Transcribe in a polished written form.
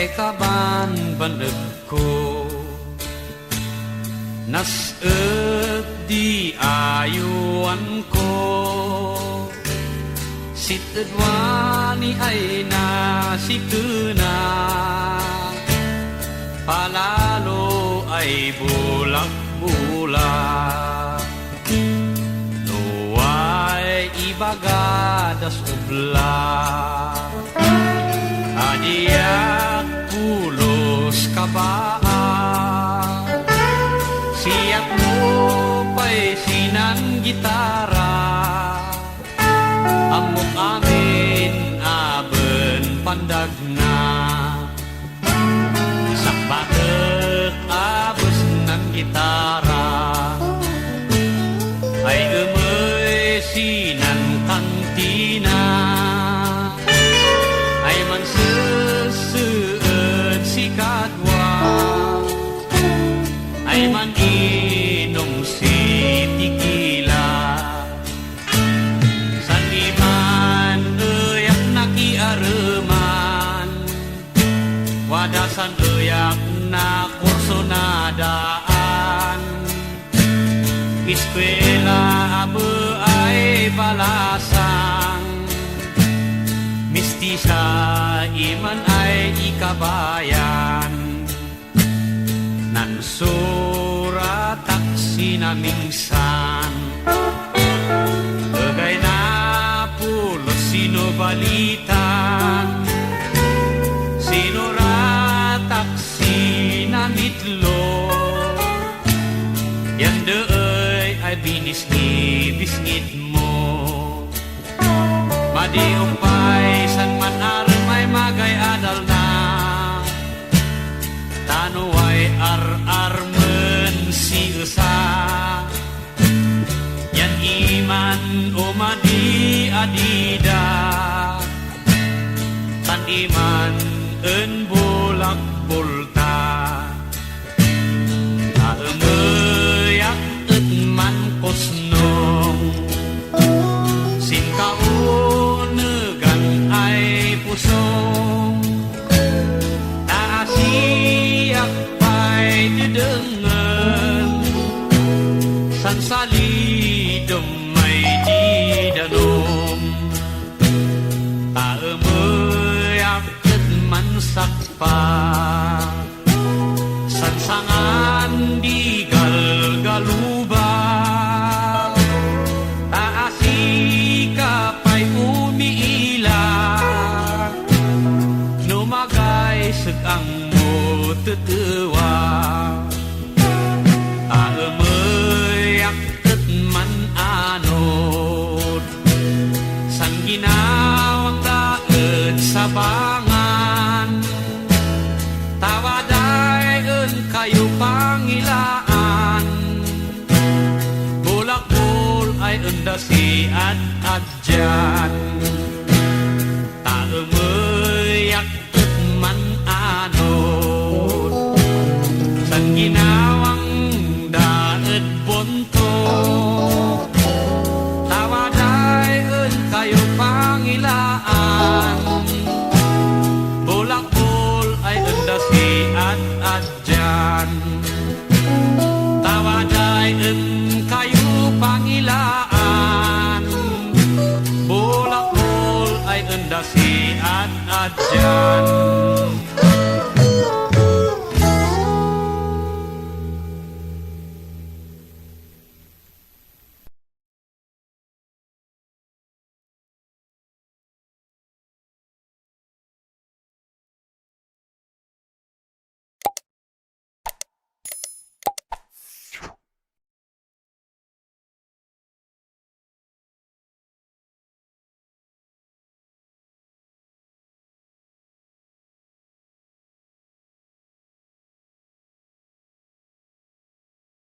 kay kaban baneg ko. Nas-ed di ayuan ko, sitedwani ay nasikena, palalo ay bulak-bulak. Nuway ibagadas ublak, adiak pulos kabaan. Siyak mo pa'y sinan gitara, amok amin aben pandag na. Sakbaet abos ng gitara, ay umay sinan kantina, ay man susuot si kadwa, ay man inom si tequila. San iman uyak nakiareman, wadasan uyak na kurso na daan. Eskwela abe ay balasang, mistisa iman ay ikabayan. Nan suratak sinamingsan, bagay na pulos sinobalitan, sinuratak sinamitlo, yan do'y ay binis-bisngit mo. Madiumpay san man armay magay adal na, tanuay ar-armen si usa, yan iman umadi adida, tan iman en bulak bulta, taemeyak et man kosnong, sinkaunegan ay pusong, siyak pa'y didengen, san salidom may didanom, taemeyak et man sakpa, san sangan di galgaluba, taasika pa'y umiila, numagay segang tetewa, aemeyak tet man anod, san ginawang daet sabangan, tawaday en kayo pangilaan, bulak-bul ay enda si ad-adjan.